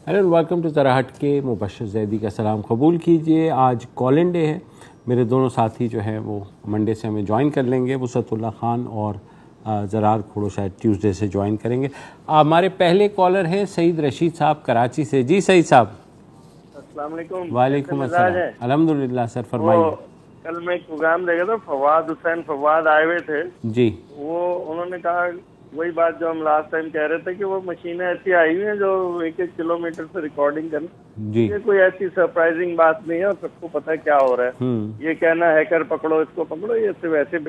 Hello, welcome to ज़रा हट के। मुबशर जैदी का सलाम कबूल कीजिए। आज कॉलिंग डे है। मेरे दोनों साथी जो हैं वो मंडे से हमें ज्वाइन कर लेंगे। वसअतुल्लाह खान और ज़रार खोड़ो शायद ट्यूसडे से ज्वाइन करेंगे। हमारे पहले कॉलर हैं सईद रशीद साहब कराची से। जी सईद साहब। अस्सलाम वालेकुम। वालेकुम अस्सलाम। अल्हम्दुलिल्लाह सर, फरमाइए। कल मैं एक प्रोग्राम देखा था, फवाद आए हुए थे जी। वो उन्होंने कहा वही बात जो हम लास्ट टाइम कह रहे थे कि वो मशीनें ऐसी आई हुई हैं जो 1-1 किलोमीटर से रिकॉर्डिंग कर। ये कोई ऐसी सरप्राइजिंग बात नहीं है और सबको पता है क्या हो रहा है। ये कहना हैकर पकड़ो, इसको पकड़ो, ये सिर्फ ऐसे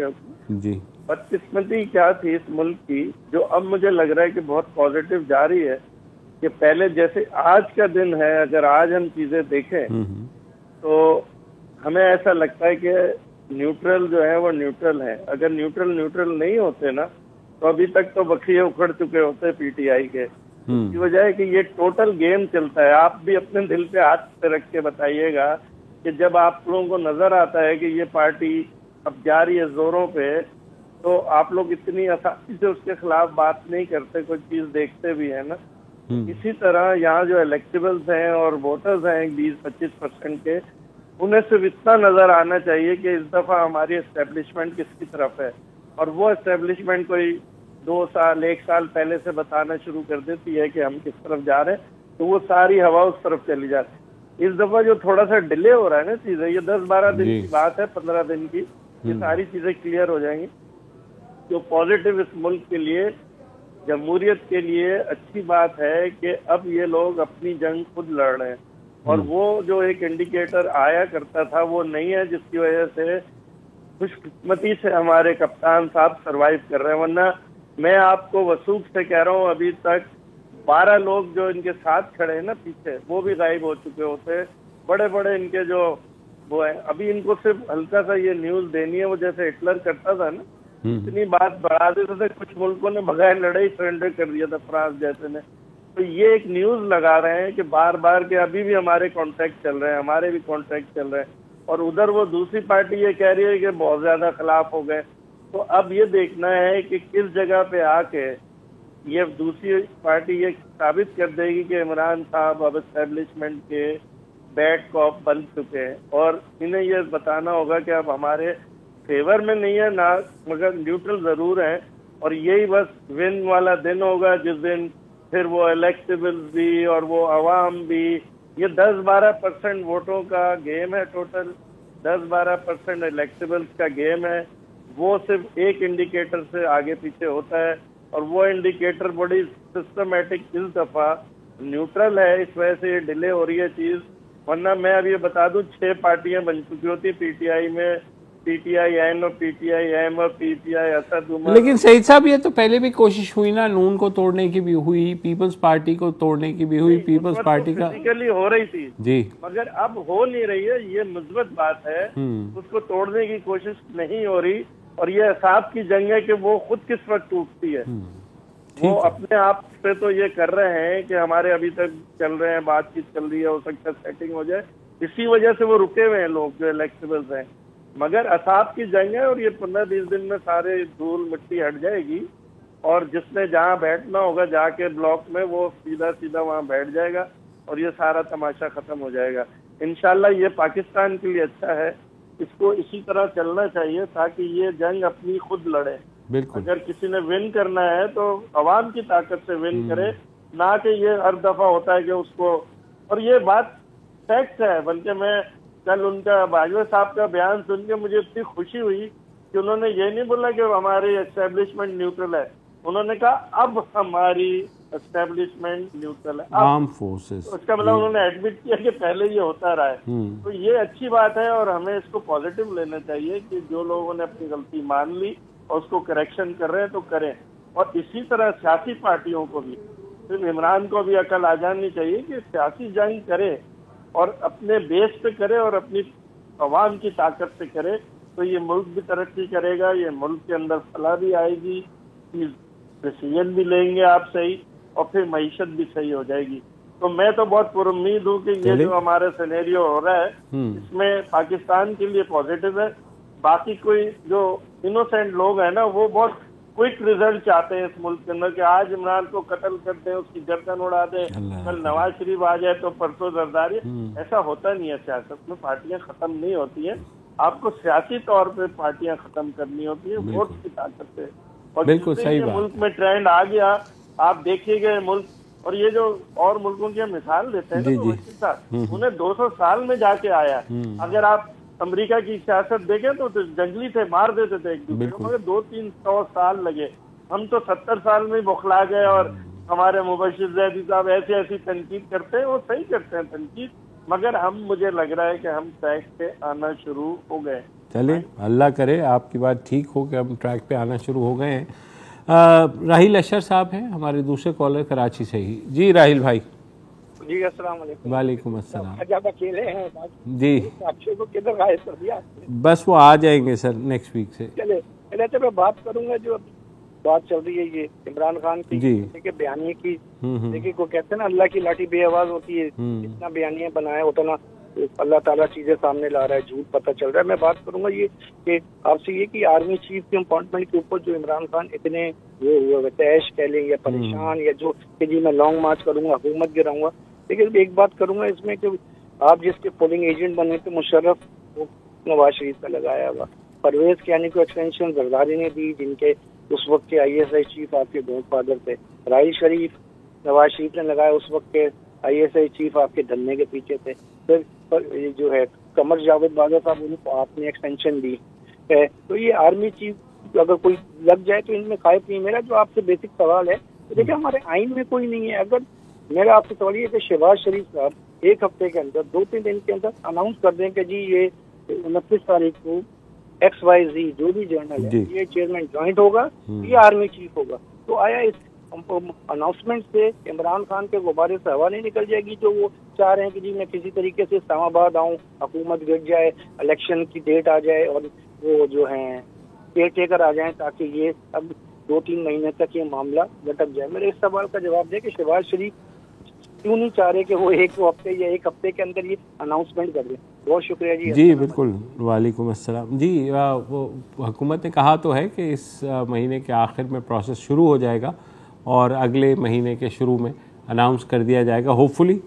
जी। बदकिस्मती क्या थी इस मुल्क की, जो अब मुझे लग रहा है कि बहुत पॉजिटिव जा रही है कि पहले जैसे आज का दिन है, अगर आज हम चीजें देखें तो हमें ऐसा लगता है कि न्यूट्रल जो है वो न्यूट्रल है। अगर न्यूट्रल नहीं होते ना तो अभी तक तो बखिए उखड़ चुके होते पीटीआई के। इसकी वजह है कि ये टोटल गेम चलता है। आप भी अपने दिल पे हाथ पे रख के बताइएगा कि जब आप लोगों को नजर आता है कि ये पार्टी अब जा रही है जोरों पे, तो आप लोग इतनी आसानी से उसके खिलाफ बात नहीं करते, कोई चीज देखते भी है ना। इसी तरह यहाँ जो इलेक्टेबल्स हैं और वोटर्स हैं 20-25% के, उन्हें सिर्फ इतना नजर आना चाहिए कि इस दफा हमारी एस्टेब्लिशमेंट किसकी तरफ है, और वो एस्टेब्लिशमेंट कोई 2 साल 1 साल पहले से बताना शुरू कर देती है कि हम किस तरफ जा रहे हैं, तो वो सारी हवा उस तरफ चली जाती है। इस दफा जो थोड़ा सा डिले हो रहा है ना चीजें, ये 10-12 दिन की बात है, 15 दिन की, ये सारी चीजें क्लियर हो जाएंगी। जो पॉजिटिव इस मुल्क के लिए, जमहूरियत के लिए अच्छी बात है कि अब ये लोग अपनी जंग खुद लड़ रहे हैं, और वो जो एक इंडिकेटर आया करता था वो नहीं है, जिसकी वजह से खुशकिस्मती से हमारे कप्तान साहब सरवाइव कर रहे हैं। वरना मैं आपको वसूख से कह रहा हूँ, अभी तक 12 लोग जो इनके साथ खड़े हैं ना पीछे, वो भी गायब हो चुके होते। बड़े बड़े इनके जो वो है, अभी इनको सिर्फ हल्का सा ये न्यूज देनी है, वो जैसे हिटलर करता था ना, इतनी बात बढ़ा देते थे। कुछ मुल्कों ने बगैर लड़ाई सरेंडर कर दिया था, फ्रांस जैसे ने। तो ये एक न्यूज लगा रहे हैं कि बार बार के अभी भी हमारे कॉन्ट्रैक्ट चल रहे हैं, हमारे भी कॉन्ट्रैक्ट चल रहे हैं, और उधर वो दूसरी पार्टी ये कह रही है कि बहुत ज्यादा खिलाफ हो गए। तो अब ये देखना है कि किस जगह पे आके ये दूसरी पार्टी ये साबित कर देगी कि इमरान साहब अब एस्टेब्लिशमेंट के बैड कॉप बन चुके हैं, और इन्हें ये बताना होगा कि अब हमारे फेवर में नहीं है ना, मगर न्यूट्रल जरूर है। और यही बस विन वाला दिन होगा जिस दिन फिर वो इलेक्टेबल्स भी और वो अवाम भी, ये 10-12% वोटों का गेम है, टोटल 10-12% इलेक्टेबल्स का गेम है। वो सिर्फ एक इंडिकेटर से आगे पीछे होता है, और वो इंडिकेटर बड़ी सिस्टमेटिक इस दफा न्यूट्रल है, इस वजह से ये डिले हो रही है चीज। वरना मैं अभी बता दूं 6 पार्टियां बन चुकी होती पीटीआई में, पीटीआई एन और पीटीआई एम और पीटीआई असद उमर। लेकिन सईद साहब ये तो पहले भी कोशिश हुई ना, नून को तोड़ने की भी हुई, पीपल्स पार्टी को तोड़ने की भी हुई, पीपल्स पार्टी का फिजिकली हो रही थी जी, मगर अब हो नहीं रही है। ये मुस्बत बात है, उसको तोड़ने की कोशिश नहीं हो रही, और ये असाब की जंग है कि वो खुद किस वक्त टूटती है। वो अपने आप से तो ये कर रहे हैं कि हमारे अभी तक चल रहे हैं, बातचीत चल रही है, हो सकता है सेटिंग हो जाए, इसी वजह से वो रुके हुए हैं लोग जो इलेक्टेबल्स हैं। मगर असाब की जंग है, और ये 15-20 दिन में सारे धूल मिट्टी हट जाएगी, और जिसने जहाँ बैठना होगा जाके ब्लॉक में, वो सीधा सीधा वहाँ बैठ जाएगा, और ये सारा तमाशा खत्म हो जाएगा इंशाल्लाह। ये पाकिस्तान के लिए अच्छा है, इसको इसी तरह चलना चाहिए ताकि ये जंग अपनी खुद लड़े। अगर किसी ने विन करना है तो अवाम की ताकत से विन करे, ना कि ये हर दफा होता है कि उसको। और ये बात फैक्ट है, बल्कि मैं कल उनका बाजवा साहब का बयान सुन के मुझे इतनी खुशी हुई कि उन्होंने ये नहीं बोला कि हमारी एस्टेब्लिशमेंट न्यूट्रल है, उन्होंने कहा अब हमारी एस्टेब्लिशमेंट न्यूट्रल है, आर्म फोर्सेस। उसका मतलब उन्होंने एडमिट किया कि पहले ये होता रहा है। तो ये अच्छी बात है, और हमें इसको पॉजिटिव लेना चाहिए कि जो लोगों ने अपनी गलती मान ली और उसको करेक्शन कर रहे हैं तो करें। और इसी तरह सियासी पार्टियों को भी, सिर्फ इमरान को भी अकल आ जानी चाहिए कि सियासी जंग करे और अपने बेस पे करे और अपनी अवाम की ताकत से करे, तो ये मुल्क भी तरक्की करेगा, ये मुल्क के अंदर फलाह भी आएगी, डिसीजन भी लेंगे आप सही, और फिर मईशत भी सही हो जाएगी। तो मैं तो बहुत पुरुम्मीद हूँ कि ये जो हमारे सिनेरियो हो रहा है इसमें पाकिस्तान के लिए पॉजिटिव है। बाकी कोई जो इनोसेंट लोग हैं ना, वो बहुत क्विक रिजल्ट चाहते हैं इस मुल्क के अंदर कि आज इमरान को कत्ल कर दें, उसकी गर्दन उड़ा दें, कल नवाज शरीफ आ जाए तो परसों जरदारी। ऐसा होता नहीं है, सियासत में पार्टियां खत्म नहीं होती हैं। आपको सियासी तौर पे पार्टियां खत्म करनी होती है वोट की ताकत से। और बिल्कुल सही बात। मुल्क में ट्रेंड आ गया, आप देखिएगा मुल्क, और ये जो और मुल्कों की मिसाल देते हैं ना, तो उन्हें 200 साल में जाके आया। अगर आप अमेरिका की सियासत देखें तो जंगली थे, मार देते थे एक दूसरे को, मगर 200-300 साल लगे। हम तो 70 साल में बौखला गए। और हमारे मुबश्शिर ज़ैदी साहब ऐसी ऐसी तनकीद करते हैं, वो सही करते हैं तनकीद, मगर हम, मुझे लग रहा है कि हम ट्रैक पे आना शुरू हो गए। चलिए, अल्लाह करे आपकी बात ठीक हो कि हम ट्रैक पे आना शुरू हो गए हैं। राहिल अशर साहब हैं हमारे दूसरे कॉलर कराची से ही। जी राहिल भाई। जी अस्सलाम वालेकुम। वालेकुम अस्सलाम। जब अकेले हैं जी, अक्षय को किधर गायब कर दिया? बस वो आ जाएंगे सर नेक्स्ट वीक से। चले पहले तो मैं बात करूंगा जो बात चल रही है ये इमरान खान की, देखिए बयानी की। देखिए को कहते हैं ना, अल्लाह की लाठी बेआवाज होती है। जितना बयानियां बनाया उतना अल्लाह ताला चीजें सामने ला रहा है, झूठ पता चल रहा है। मैं बात करूंगा ये कि आपसे ये कि आर्मी चीफ के अपॉइंटमेंट के ऊपर जो इमरान खान इतने वो हुए तैश कह लें या परेशान, या जो कि जी मैं लॉन्ग मार्च करूंगा, हुकूमत गिराऊंगा। लेकिन एक बात करूंगा इसमें कि आप जिसके पोलिंग एजेंट बने थे मुशर्रफ, वो नवाज शरीफ का लगाया हुआ। परवेज कियानी को एक्सटेंशन जरदारी ने दी, जिनके उस वक्त के ISI चीफ आपके गॉडफादर थे। राहिल शरीफ नवाज शरीफ ने लगाया, उस वक्त के ISI चीफ आपके धन्ने के पीछे थे। फिर जो है कमर जावेद बाजा साहब, उनको आपने एक्सटेंशन दी है। तो ये आर्मी चीफ अगर कोई लग जाए तो इनमें खाए नहीं। मेरा जो आपसे बेसिक सवाल है, तो देखिए हमारे आइन में कोई नहीं है। अगर मेरा आपसे सवाल ये कि शहबाज शरीफ साहब 1 हफ्ते के अंदर, 2-3 दिन के अंदर अनाउंस कर दें कि जी ये 29 तारीख को XYZ जो भी जर्नल है, ये चेयरमैन ज्वाइंट होगा, ये आर्मी चीफ होगा, तो आया इस अनाउंसमेंट से इमरान खान के गुब्बारे से हवा नहीं निकल जाएगी? जो वो चाह रहे हैं कि जी मैं किसी तरीके से इस्लामाबाद आऊँ, हुकूमत गिर जाए, इलेक्शन की डेट आ जाए और वो जो है केयर टेकर आ जाए, ताकि ये अब 2-3 महीने तक ये मामला लटक जाए। मेरे इस सवाल का जवाब दे कि शहबाज शरीफ क्यों नहीं चाह रहे कि वो 1 हफ्ते या 1 हफ्ते के अंदर ये अनाउंसमेंट कर दें? बहुत शुक्रिया जी। जी बिल्कुल, वालेकुम अस्सलाम। जी वो हुकूमत ने कहा तो है कि इस महीने के आखिर में प्रोसेस शुरू हो जाएगा और अगले महीने के शुरू में अनाउंस कर दिया जाएगा। होपफुली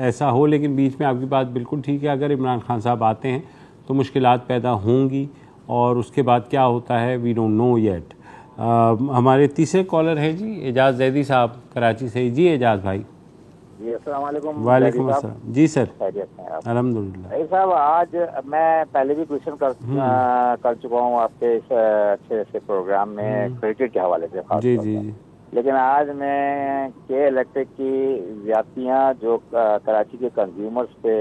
ऐसा हो, लेकिन बीच में आपकी बात बिल्कुल ठीक है, अगर इमरान खान साहब आते हैं तो मुश्किलात पैदा होंगी और उसके बाद क्या होता है वी डोंट नो येट। हमारे तीसरे कॉलर हैं जी एजाज जैदी साहब कराची से। जी एजाज भाई। जी अस्सलाम वालेकुम। वालेकुम अस्सलाम। जी सर, अल्हम्दुलिल्लाह। साहब आज मैं पहले भी क्वेश्चन कर चुका हूँ आपके इस अच्छे से प्रोग्राम में क्रिकेट के हवाले से खास जी तौर जी पर। लेकिन आज मैं के इलेक्ट्रिक की ज्यादतियाँ जो कराची के कंज्यूमर्स पे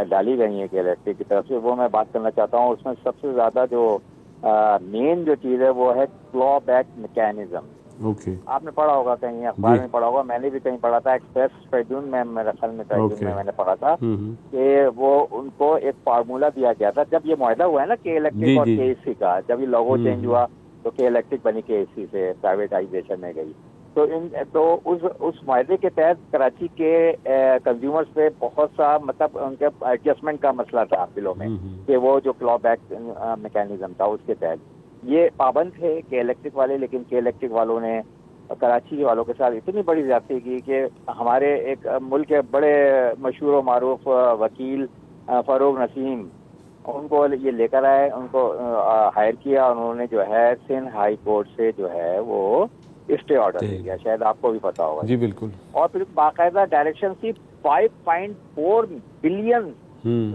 डाली गई हैं के इलेक्ट्रिक की तरफ से, वो मैं बात करना चाहता हूँ। उसमें सबसे ज्यादा जो मेन जो चीज़ है वो है क्लॉ बैक मैकेनिज्म। आपने पढ़ा होगा, कहीं अखबार में पढ़ा होगा, मैंने भी कहीं पढ़ा था, एक्सप्रेस ट्रिब्यून में, मेरे ख्याल में ट्रिब्यून में मैंने पढ़ा था कि वो उनको एक फार्मूला दिया गया था। जब ये मुआहदा हुआ है ना के इलेक्ट्रिक और KEC का, जब ये लोगो चेंज हुआ तो के इलेक्ट्रिक बनी KEC से प्राइवेटाइजेशन में गई। तो उस मुआहदे के तहत कराची के कंज्यूमर्स पे बहुत सा मतलब उनके एडजस्टमेंट का मसला था बिलों में, कि वो जो क्लॉ बैक मैकेनिज्म था उसके तहत ये पाबंद थे के इलेक्ट्रिक वाले। लेकिन के इलेक्ट्रिक वालों ने कराची वालों के साथ इतनी बड़ी ज्यादती की कि हमारे एक मुल्क के बड़े मशहूर व मारूफ वकील फरूक नसीम, उनको ये लेकर आए, उनको हायर किया, उन्होंने जो है सिंध हाई कोर्ट से जो है वो स्टे ऑर्डर दे दिया, शायद आपको भी पता होगा। जी बिल्कुल। और फिर बाकायदा डायरेक्शन थी 5.4 बिलियन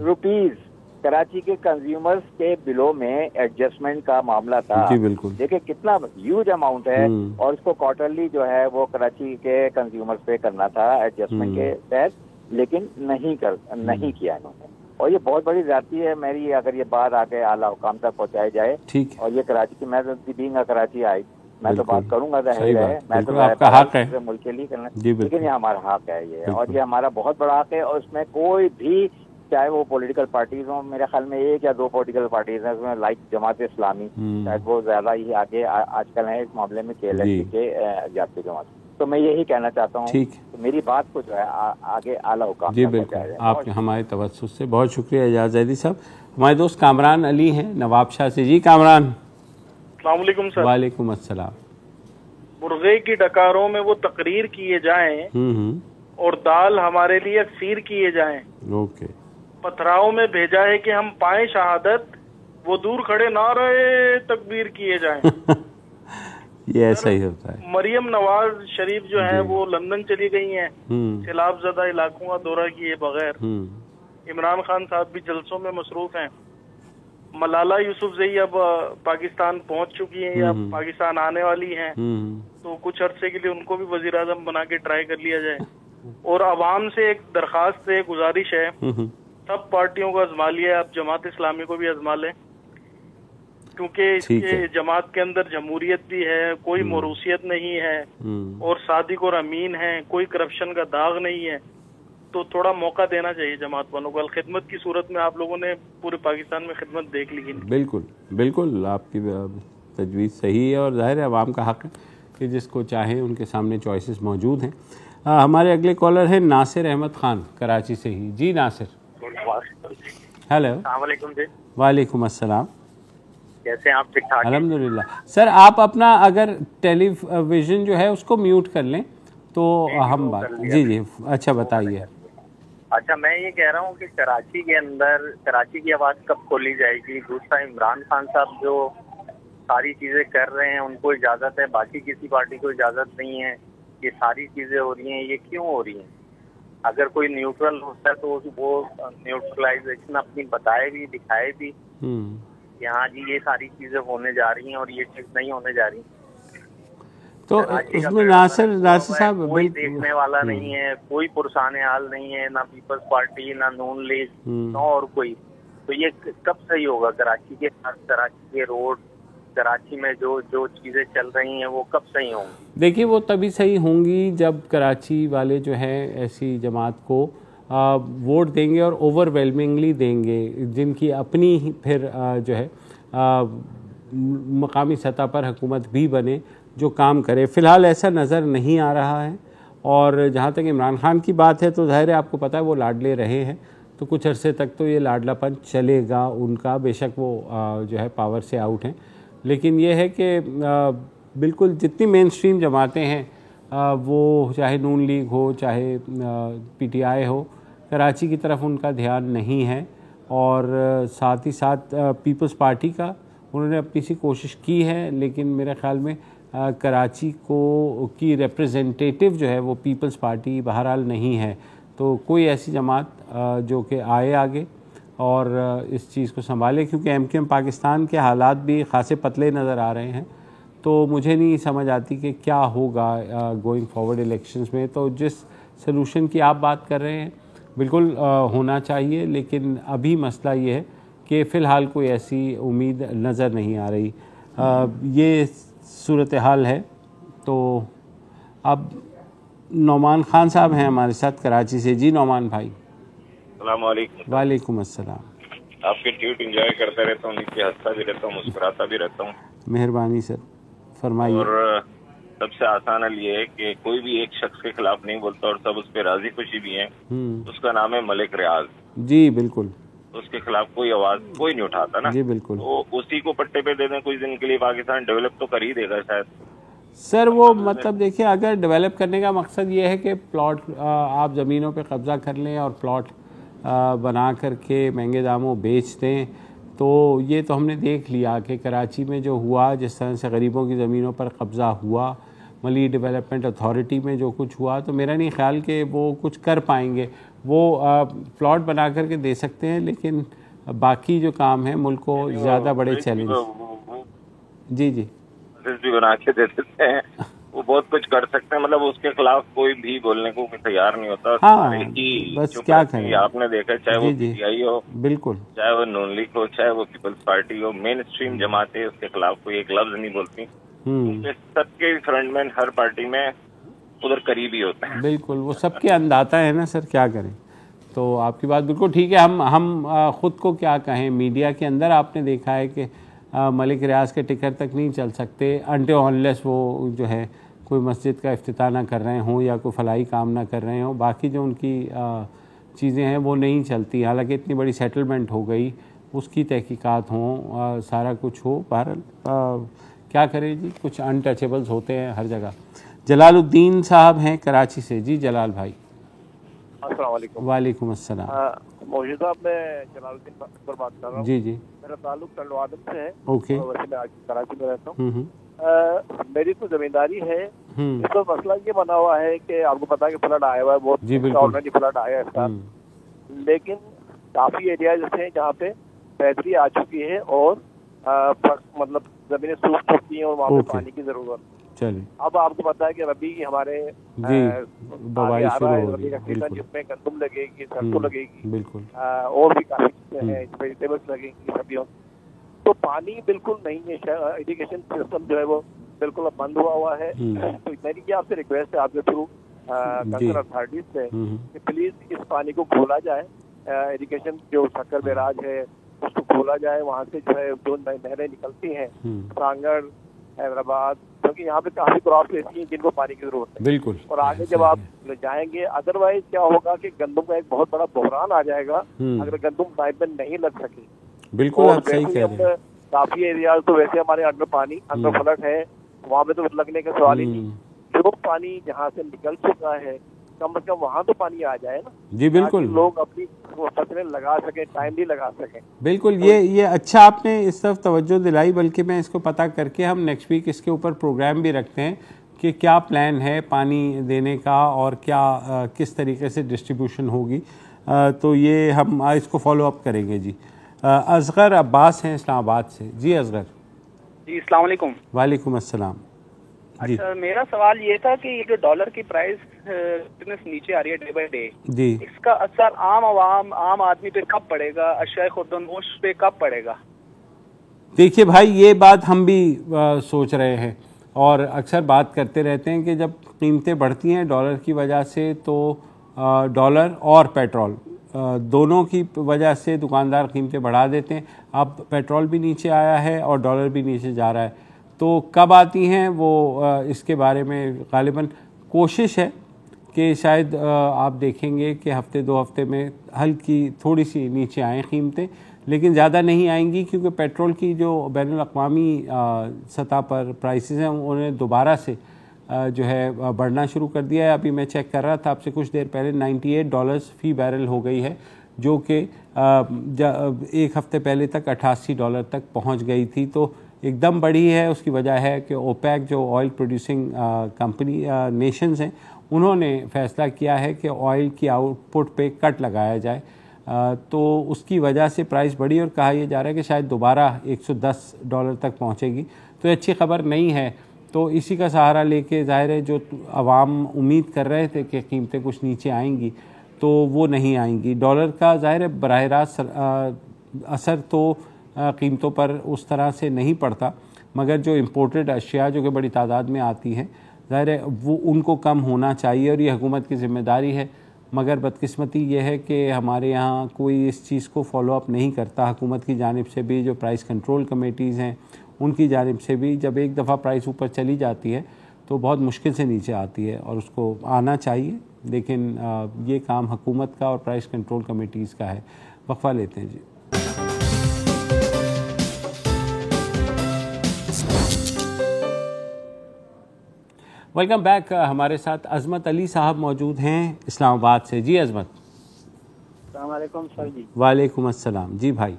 रुपीज कराची के कंज्यूमर्स के बिलों में एडजस्टमेंट का मामला था। जी बिल्कुल। देखिए कितना ह्यूज अमाउंट है, और इसको क्वार्टरली जो है वो कराची के कंज्यूमर्स पे करना था एडजस्टमेंट के तहत, लेकिन नहीं किया इन्होंने। और ये बहुत बड़ी ज्यादती है मेरी, अगर ये बात आके आला हुकाम तक पहुंचाई जाए। ठीक। और ये कराची की, मैं बीइंग कराची आई, मैं तो बात करूंगा, जाहिर है मैं तो आपका हक है मुल्क के लिए करना, लेकिन ये हमारा हक है ये, और ये हमारा बहुत बड़ा हक है। और उसमें कोई भी, चाहे वो पॉलिटिकल पार्टीज हो, मेरे ख्याल में 1 या 2 पॉलिटिकल पार्टीज हैं उसमें, लाइक जमात इस्लामी, शायद वो ज्यादा ही आगे आजकल है इस मामले में के जाती जमात। तो मैं यही कहना चाहता हूँ, तो मेरी बात को जो है आगे आला हुकाम। जी बिल्कुल, आपने हमारे तवज्जुह से बहुत शुक्रिया एजाज जैदी साहब। हमारे दोस्त कामरान अली हैं नवाबशाह से। जी कामरान। अस्सलाम वालेकुम सर। वालेकुम अस्सलाम। मुर्गे की डकारों में वो तकरीर किए जाएं और दाल हमारे लिए खीर किए जाएं। ओके। पथराव में भेजा है कि हम पाए शहादत, वो दूर खड़े नारे तकबीर किए जाएं। ये ऐसा ही होता है। मरियम नवाज शरीफ जो है वो लंदन चली गई हैं सैलाब ज़दा इलाकों का दौरा किए बगैर। इमरान खान साहब भी जलसों में मसरूफ हैं। मलाला यूसुफजई अब पाकिस्तान पहुंच चुकी हैं या पाकिस्तान आने वाली हैं, तो कुछ अरसे के लिए उनको भी वजीर आजम बना के ट्राई कर लिया जाए। और अवाम से एक दरखास्त है, गुजारिश है, सब पार्टियों को आजमा लिया, अब जमात इस्लामी को भी आजमा लें, क्योंकि इसके जमात के अंदर जमहूरियत भी है, कोई मरूसियत नहीं है और सादिक और अमीन है, कोई करप्शन का दाग नहीं है। तो थोड़ा मौका देना चाहिए जमात वालों को। खिदमत की सूरत में आप लोगों ने पूरे पाकिस्तान में खिदमत देख ली। बिल्कुल बिल्कुल, आपकी तजवीज़ सही है और जाहिर है अवाम का हक़ है कि जिसको चाहे उनके सामने चॉइसेस मौजूद हैं। हमारे अगले कॉलर हैं नासिर अहमद ख़ान कराची से ही। जी नासिर। हेलो। वालेकुम अस्सलाम। कैसे हैं आप? ठीक ठाक? अल्हम्दुलिल्लाह। सर आप अपना अगर टेलीविज़न जो है उसको म्यूट कर लें तो हम बात। जी अच्छा बताइए। अच्छा, मैं ये कह रहा हूँ कि कराची के अंदर कराची की आवाज़ कब खोली जाएगी? दूसरा, इमरान खान साहब जो सारी चीज़ें कर रहे हैं उनको इजाज़त है, बाकी किसी पार्टी को इजाज़त नहीं है। ये सारी चीज़ें हो रही हैं, ये क्यों हो रही हैं? अगर कोई न्यूट्रल होता है तो वो न्यूट्रलाइजेशन अपनी बताए भी, दिखाए भी यहाँ जी ये सारी चीज़ें होने जा रही हैं और ये चीज़ नहीं होने जा रही। तो उसमें नासिर साहब कोई देखने वाला नहीं है, कोई पुरसाने हाल नहीं है, ना पीपल्स पार्टी, ना नून लीग, ना और कोई। तो ये कब सही होगा? कराची के रोड, कराची में जो चीज़ें चल रही हैं वो कब सही होंगी? देखिए वो तभी सही होंगी जब कराची वाले जो है ऐसी जमात को वोट देंगे और ओवरवेलमिंगली देंगे, जिनकी अपनी फिर जो है मकामी सतह पर हुकूमत भी बने, जो काम करे। फ़िलहाल ऐसा नज़र नहीं आ रहा है। और जहाँ तक इमरान खान की बात है तो ज़ाहिर है आपको पता है वो लाडले रहे हैं, तो कुछ अरसे तक तो ये लाडलापन चलेगा उनका, बेशक वो जो है पावर से आउट हैं। लेकिन ये है कि बिल्कुल जितनी मेन स्ट्रीम जमातें हैं वो चाहे नून लीग हो चाहे PTI हो, कराची की तरफ उनका ध्यान नहीं है। और साथ ही साथ पीपल्स पार्टी का उन्होंने अपनी सी कोशिश की है, लेकिन मेरे ख़्याल में कराची की रिप्रेजेंटेटिव जो है वो पीपल्स पार्टी बहरहाल नहीं है। तो कोई ऐसी जमात जो कि आए आगे और इस चीज़ को संभाले, क्योंकि MQM पाकिस्तान के हालात भी ख़ासे पतले नज़र आ रहे हैं। तो मुझे नहीं समझ आती कि क्या होगा गोइंग फॉरवर्ड इलेक्शंस में। तो जिस सलूशन की आप बात कर रहे हैं बिल्कुल होना चाहिए, लेकिन अभी मसला ये है कि फ़िलहाल कोई ऐसी उम्मीद नज़र नहीं आ रही। ये सूरत हाल है। तो अब नौमान खान साहब हैं हमारे साथ कराची से। जी नौमान भाई। वालेकुम अस्सलाम। आपके ट्वीट एंजॉय करता रहता हूँ, नीचे हंसता भी रहता हूँ, मुस्कुराता भी रहता हूँ। मेहरबानी सर, फरमाइए। और सबसे आसान हल ये है कि कोई भी एक शख्स के खिलाफ नहीं बोलता और सब उस पर राजी खुशी भी हैं। उसका नाम है मलिक रियाज। जी बिल्कुल। उसके खिलाफ कोई आवाज कोई नहीं उठाता ना। जी बिल्कुल। तो उसी को पट्टे पे दे दें कुछ दिन के लिए, पाकिस्तान डेवलप तो कर ही देगा शायद। सर वो मतलब देखिए, अगर डेवलप करने का मकसद ये है कि प्लॉट आप ज़मीनों पे कब्ज़ा कर लें और प्लॉट बना करके महंगे दामों बेच दें, तो ये तो हमने देख लिया कि कराची में जो हुआ, जिस तरह से गरीबों की ज़मीनों पर कब्ज़ा हुआ, मली डेवलपमेंट अथॉरिटी में जो कुछ हुआ, तो मेरा नहीं ख्याल कि वो कुछ कर पाएंगे। वो प्लॉट बना करके दे सकते हैं, लेकिन बाकी जो काम है मुल्क को ज़्यादा बड़े चैलेंज। जी भी बना के दे देते हैं, वो बहुत कुछ कर सकते हैं। मतलब उसके खिलाफ कोई भी बोलने को तैयार नहीं होता। हाँ, बस क्या करें। आपने देखा, चाहे वो PTI हो, बिल्कुल, चाहे वो नून लीग हो, चाहे वो पीपल्स पार्टी हो, मेन स्ट्रीम जमातें उसके खिलाफ कोई एक लफ्ज नहीं बोलती। सबके फ्रंटमैन हर पार्टी में उधर करीबी होते हैं। बिल्कुल, वो सबके अंदाता है ना सर, क्या करें। तो आपकी बात बिल्कुल ठीक है। हम खुद को क्या कहें, मीडिया के अंदर आपने देखा है कि मलिक रियाज के टिकट तक नहीं चल सकते अनटिल अनलेस वो जो है कोई मस्जिद का इफ्तिताह ना कर रहे हों या कोई फलाई काम ना कर रहे हों। बाकी जो उनकी चीज़ें हैं वो नहीं चलती। हालांकि इतनी बड़ी सेटलमेंट हो गई, उसकी तहकीकात हों, सारा कुछ हो। बहरहाल क्या करें जी, कुछ अनटचेबल्स होते हैं हर जगह। जलालुद्दीन साहब हैं कराची से। जी जलाल भाई। अस्सलाम वालेकुम। वालेकुम अस्सलाम। मोहित साहब, मैं जलालुद्दीन पर बात कर रहा हूँ। जी जी। मेरा ताल्लुक तलवादम से है। ओके। और वैसे मैं आज कराची में रहता हूँ। मेरी तो जमींदारी है। इसका मसला ये बना हुआ है कि आपको पता है कि फ्लड आया हुआ है, बहुत ऑलरेडी फ्लड आया है इस साल, लेकिन काफी एरियाज ऐसे हैं जहाँ पे बेहतरी आ चुकी है और मतलब जमीनें सूख चुकी हैं और वहाँ पे पानी की जरूरत। चलिए, अब आपको पता है कि रबी हमारे बवाई शुरू हो रबी का सीजन, जिसमें गंदम लगेगी, सरसों लगेगी, बिल्कुल, और भी काफी चीजें हैं, वेजिटेबल्स लगेंगी सब्जियों। तो पानी बिल्कुल नहीं है, इरिगेशन सिस्टम जो है वो बिल्कुल अब बंद हुआ है। तो मेरी ये आपसे रिक्वेस्ट है आपके थ्रू कंसर्न अथॉरिटीज से कि प्लीज इस पानी को खोला जाए, इरिगेशन जो शक्कर बैराज है उसको खोला जाए, वहाँ से जो है जो नहरें निकलती हैं सांगड़, हैदराबाद, क्योंकि यहाँ पे काफी क्रॉप ऐसी हैं जिनको पानी की जरूरत है। बिल्कुल। और आगे जब आप जाएंगे, अदरवाइज क्या होगा कि गंदम का एक बहुत बड़ा बहरान आ जाएगा अगर गंदम पाइप में नहीं लग सके। बिल्कुल, आप सही कह रहे हैं। काफी एरिया तो वैसे हमारे अंडर पानी अंडर फ्लड है, वहाँ पे तो लगने का सवाल ही नहीं। जो पानी जहाँ से निकल चुका है कम से कम वहाँ तो पानी आ जाए ना जी। बिल्कुल, लोग अपनी फसलें लगा सके, टाइमली लगा सके। बिल्कुल, ये अच्छा आपने इस तरफ तवज्जो दिलाई, बल्कि मैं इसको पता करके हम नेक्स्ट वीक इसके ऊपर प्रोग्राम भी रखते हैं कि क्या प्लान है पानी देने का और क्या किस तरीके से डिस्ट्रीब्यूशन होगी। तो ये हम इसको फॉलो अप करेंगे जी। असगर अब्बास हैं इस्लामाबाद से। जी असगर। जी अस्सलाम वालेकुम। वालेकुम अस्सलाम। अच्छा, मेरा सवाल ये था कि ये जो डॉलर की प्राइस नीचे आ रही है डे बाय डे जी, इसका असर आम आदमी पे कब पड़ेगा, अशिया खुर्दनोश पे कब पड़ेगा? देखिए भाई, ये बात हम भी सोच रहे हैं और अक्सर बात करते रहते हैं कि जब कीमतें बढ़ती हैं डॉलर की वजह से, तो डॉलर और पेट्रोल दोनों की वजह से दुकानदार कीमतें बढ़ा देते हैं। अब पेट्रोल भी नीचे आया है और डॉलर भी नीचे जा रहा है, तो कब आती हैं वो इसके बारे में गालिबन कोशिश है कि शायद आप देखेंगे कि हफ्ते 2 हफ्ते में हल्की थोड़ी सी नीचे आएँ कीमतें, लेकिन ज़्यादा नहीं आएंगी क्योंकि पेट्रोल की जो बैनुल-अक़वामी सतह पर प्राइसेस हैं उन्हें दोबारा से जो है बढ़ना शुरू कर दिया है। अभी मैं चेक कर रहा था आपसे कुछ देर पहले, $98 फ़ी बैरल हो गई है, जो कि एक हफ़्ते पहले तक $88 तक पहुंच गई थी। तो एकदम बढ़ी है। उसकी वजह है कि ओपेक जो ऑयल प्रोड्यूसिंग कंपनी नेशंस हैं, उन्होंने फ़ैसला किया है कि ऑयल की आउटपुट पे कट लगाया जाए, तो उसकी वजह से प्राइस बढ़ी और कहा यह जा रहा है कि शायद दोबारा $110 तक पहुंचेगी। तो अच्छी खबर नहीं है। तो इसी का सहारा लेके ज़ाहिर है जो अवाम उम्मीद कर रहे थे कि कीमतें कुछ नीचे आएंगी, तो वो नहीं आएंगी। डॉलर का ज़ाहिर है बराह रास्त असर तो कीमतों पर उस तरह से नहीं पड़ता, मगर जो इम्पोर्टेड अशिया जो कि बड़ी तादाद में आती हैं, ज़ाहिर है वो उनको कम होना चाहिए और ये हुकूमत की ज़िम्मेदारी है। मगर बदकिस्मती ये है कि हमारे यहाँ कोई इस चीज़ को फॉलो अप नहीं करता। हुकूमत की जानिब से भी जो प्राइस कंट्रोल कमेटीज़ हैं उनकी जानिब से भी, जब एक दफ़ा प्राइस ऊपर चली जाती है तो बहुत मुश्किल से नीचे आती है और उसको आना चाहिए, लेकिन ये काम हुकूमत का और प्राइस कंट्रोल कमेटीज़ का है। वक्फा लेते हैं जी। Welcome back. हमारे साथ अजमत अली साहब मौजूद हैं इस्लामाबाद से। जी अजमत। अस्सलाम वालेकुम सर जी। वालेकुम अस्सलाम। जी भाई।